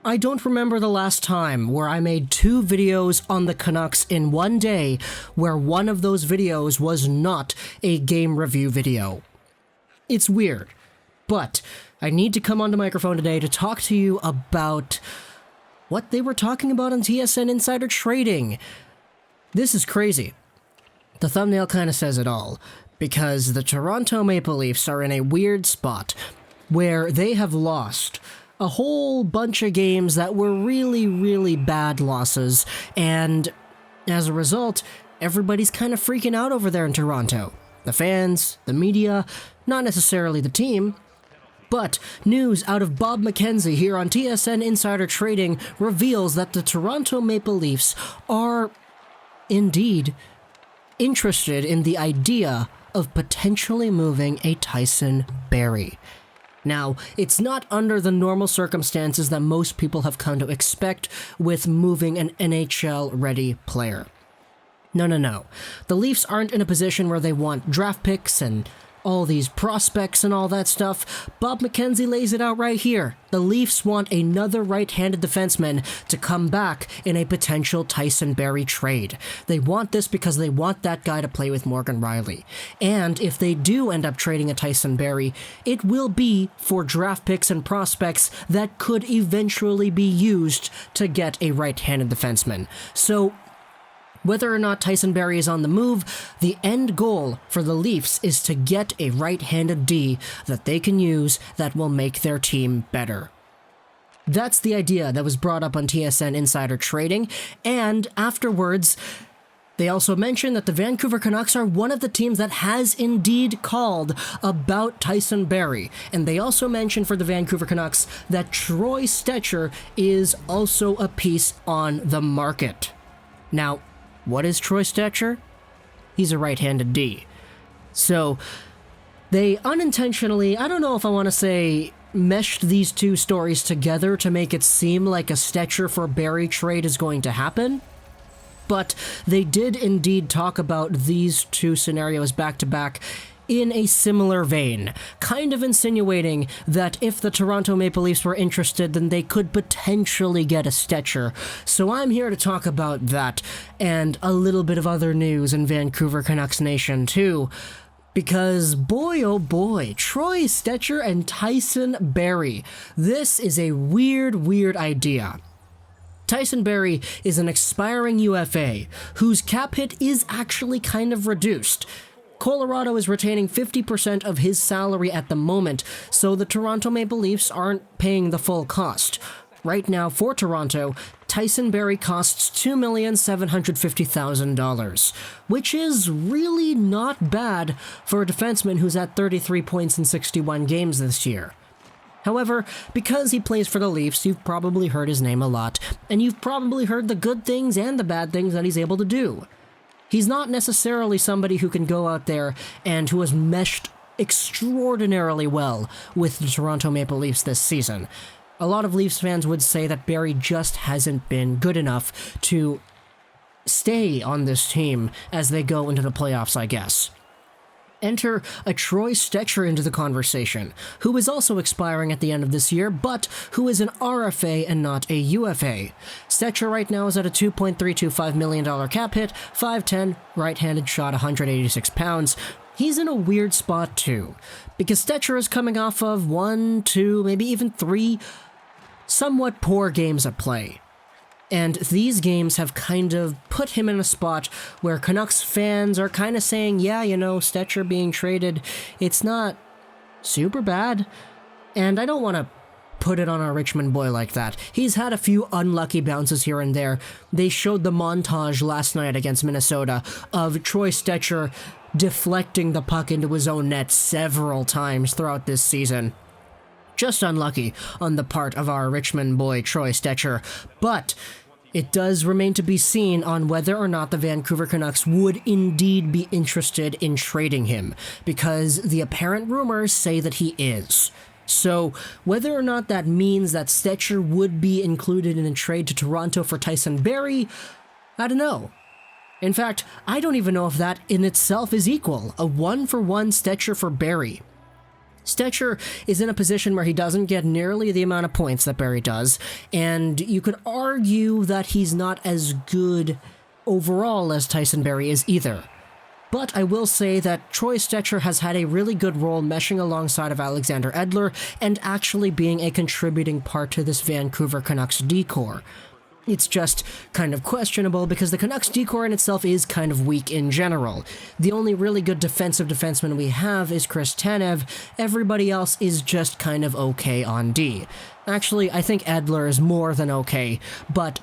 I don't remember the last time where I made 2 videos on the Canucks in one day where one of those videos was not a game review video. It's weird, but I need to come on the microphone today to talk to you about what they were talking about on TSN Insider Trading. This is crazy. The thumbnail kind of says it all, because the Toronto Maple Leafs are in a weird spot where they have lost a whole bunch of games that were really, really bad losses, and as a result, everybody's kind of freaking out over there in Toronto. The fans, the media, not necessarily the team. But news out of Bob McKenzie here on TSN Insider Trading reveals that the Toronto Maple Leafs are indeed interested in the idea of potentially moving a Tyson Barrie. Now, it's not under the normal circumstances that most people have come to expect with moving an NHL-ready player. No. The Leafs aren't in a position where they want draft picks and all these prospects and all that stuff. Bob McKenzie lays it out right here. The Leafs want another right-handed defenseman to come back in a potential Tyson Barrie trade. They want this because they want that guy to play with Morgan Rielly. And if they do end up trading a Tyson Barrie, it will be for draft picks and prospects that could eventually be used to get a right-handed defenseman. So whether or not Tyson Barrie is on the move, the end goal for the Leafs is to get a right-handed D that they can use that will make their team better. That's the idea that was brought up on TSN Insider Trading, and afterwards, they also mentioned that the Vancouver Canucks are one of the teams that has indeed called about Tyson Barrie. And they also mentioned for the Vancouver Canucks that Troy Stecher is also a piece on the market. Now, what is Troy Stecher? He's a right-handed D. So, they unintentionally, I don't know if I want to say, meshed these two stories together to make it seem like a Stecher for Barrie trade is going to happen. But they did indeed talk about these two scenarios back-to-back in a similar vein, kind of insinuating that if the Toronto Maple Leafs were interested, then they could potentially get a Stecher. So I'm here to talk about that, and a little bit of other news in Vancouver Canucks Nation too, because boy oh boy, Troy Stecher and Tyson Barrie, this is a weird idea. Tyson Barrie is an expiring UFA, whose cap hit is actually kind of reduced. Colorado is retaining 50% of his salary at the moment, so the Toronto Maple Leafs aren't paying the full cost. Right now, for Toronto, Tyson Barrie costs $2,750,000, which is really not bad for a defenseman who's at 33 points in 61 games this year. However, because he plays for the Leafs, you've probably heard his name a lot, and you've probably heard the good things and the bad things that he's able to do. He's not necessarily somebody who can go out there and who has meshed extraordinarily well with the Toronto Maple Leafs this season. A lot of Leafs fans would say that Barrie just hasn't been good enough to stay on this team as they go into the playoffs, I guess. Enter a Troy Stecher into the conversation, who is also expiring at the end of this year, but who is an RFA and not a UFA. Stecher right now is at a $2.325 million cap hit, 5'10", right-handed shot, 186 pounds. He's in a weird spot too, because Stecher is coming off of 1, 2, maybe even 3 somewhat poor games of play. And these games have kind of put him in a spot where Canucks fans are kind of saying, yeah, Stecher being traded, it's not super bad. And I don't want to put it on our Richmond boy like that. He's had a few unlucky bounces here and there. They showed the montage last night against Minnesota of Troy Stecher deflecting the puck into his own net several times throughout this season. Just unlucky on the part of our Richmond boy, Troy Stecher. But it does remain to be seen on whether or not the Vancouver Canucks would indeed be interested in trading him, because the apparent rumors say that he is. So, whether or not that means that Stecher would be included in a trade to Toronto for Tyson Barrie, I don't know. In fact, I don't even know if that in itself is equal, a one-for-one Stecher for Barrie. Stecher is in a position where he doesn't get nearly the amount of points that Barrie does, and you could argue that he's not as good overall as Tyson Barrie is either. But I will say that Troy Stecher has had a really good role meshing alongside of Alexander Edler and actually being a contributing part to this Vancouver Canucks decor. It's just kind of questionable because the Canucks decor in itself is kind of weak in general. The only really good defensive defenseman we have is Chris Tanev. Everybody else is just kind of okay on D. Actually, I think Edler is more than okay, but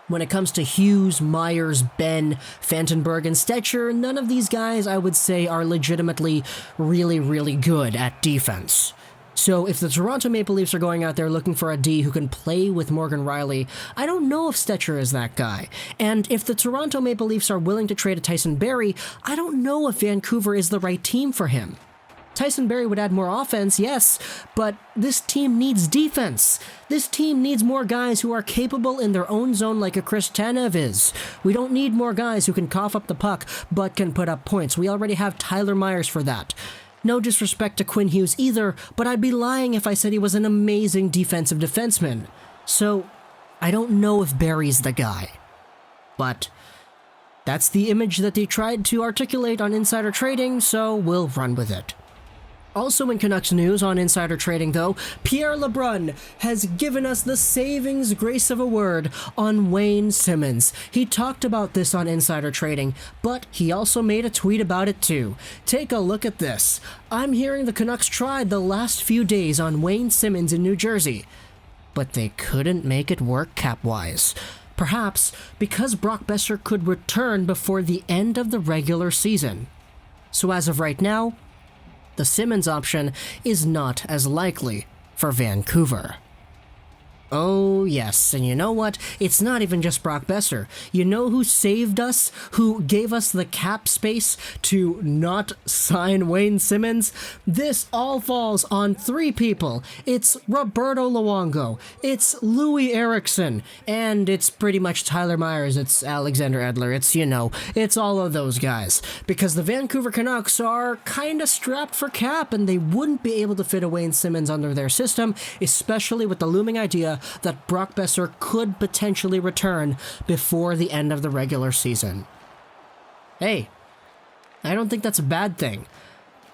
when it comes to Hughes, Myers, Ben, Fantenberg, and Stecher, none of these guys I would say are legitimately really, really good at defense. So if the Toronto Maple Leafs are going out there looking for a D who can play with Morgan Rielly, I don't know if Stecher is that guy. And if the Toronto Maple Leafs are willing to trade a Tyson Barrie, I don't know if Vancouver is the right team for him. Tyson Barrie would add more offense, yes, but this team needs defense. This team needs more guys who are capable in their own zone like a Chris Tanev is. We don't need more guys who can cough up the puck but can put up points. We already have Tyler Myers for that. No disrespect to Quinn Hughes either, but I'd be lying if I said he was an amazing defensive defenseman. So, I don't know if Barrie's the guy. But that's the image that they tried to articulate on Insider Trading, so we'll run with it. Also in Canucks news on Insider Trading, though, Pierre LeBrun has given us the savings grace of a word on Wayne Simmonds. He talked about this on Insider Trading, but he also made a tweet about it too. Take a look at this. I'm hearing the Canucks tried the last few days on Wayne Simmonds in New Jersey, but they couldn't make it work cap-wise. Perhaps because Brock Besser could return before the end of the regular season. So as of right now, the Simmonds option is not as likely for Vancouver. Oh yes, and you know what? It's not even just Brock Besser. You know who saved us? Who gave us the cap space to not sign Wayne Simmonds? This all falls on three people. It's Roberto Luongo, it's Louis Eriksson, and it's pretty much Tyler Myers, it's Alexander Edler, it's all of those guys. Because the Vancouver Canucks are kinda strapped for cap and they wouldn't be able to fit a Wayne Simmonds under their system, especially with the looming idea that Brock Besser could potentially return before the end of the regular season. Hey, I don't think that's a bad thing.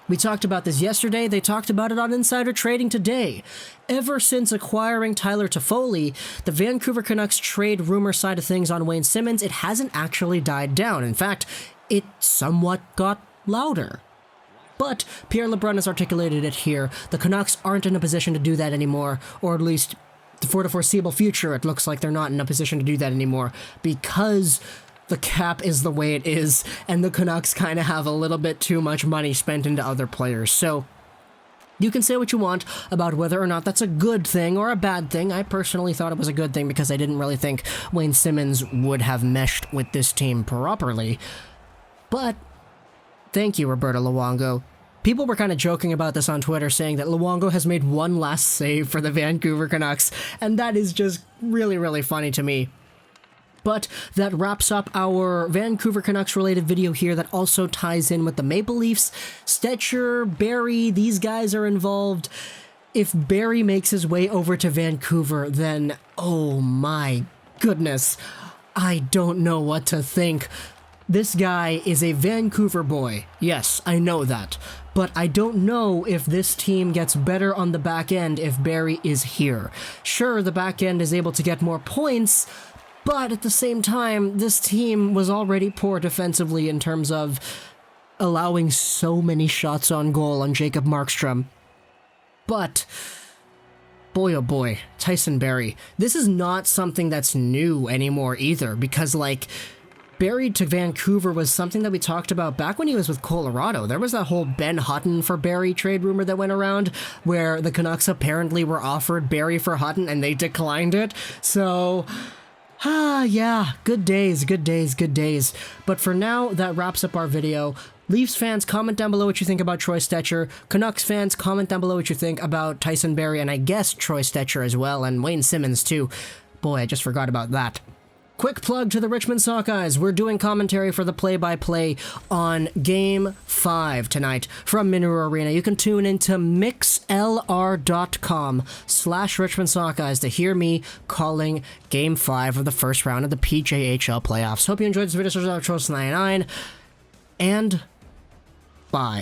We talked about this yesterday, they talked about it on Insider Trading today. Ever since acquiring Tyler Toffoli, the Vancouver Canucks trade rumor side of things on Wayne Simmonds, it hasn't actually died down. In fact, it somewhat got louder. But Pierre LeBrun has articulated it here. The Canucks aren't in a position to do that anymore, or at least for the foreseeable future, it looks like they're not in a position to do that anymore because the cap is the way it is, and the Canucks kind of have a little bit too much money spent into other players. So you can say what you want about whether or not that's a good thing or a bad thing. I personally thought it was a good thing because I didn't really think Wayne Simmonds would have meshed with this team properly. But thank you, Roberto Luongo. People were kind of joking about this on Twitter, saying that Luongo has made one last save for the Vancouver Canucks, and that is just really, really funny to me. But that wraps up our Vancouver Canucks-related video here that also ties in with the Maple Leafs. Stecher, Barrie, these guys are involved. If Barrie makes his way over to Vancouver, then, oh my goodness, I don't know what to think. This guy is a Vancouver boy. Yes, I know that. But I don't know if this team gets better on the back end if Barrie is here. Sure, the back end is able to get more points, but at the same time, this team was already poor defensively in terms of allowing so many shots on goal on Jacob Markstrom. But boy oh boy, Tyson Barrie. This is not something that's new anymore either, because Barrie to Vancouver was something that we talked about back when he was with Colorado. There was that whole Ben Hutton for Barrie trade rumor that went around where the Canucks apparently were offered Barrie for Hutton and they declined it. So, yeah, good days. But for now, that wraps up our video. Leafs fans, comment down below what you think about Troy Stecher. Canucks fans, comment down below what you think about Tyson Barrie and I guess Troy Stecher as well, and Wayne Simmonds too. Boy, I just forgot about that. quick plug to the Richmond Sockeyes. We're doing commentary for the play-by-play on Game 5 tonight from Minero Arena. You can tune into mixlr.com/Richmond Sockeyes to hear me calling Game 5 of the first round of the PJHL playoffs. Hope you enjoyed this video. Troy Stecher, and bye.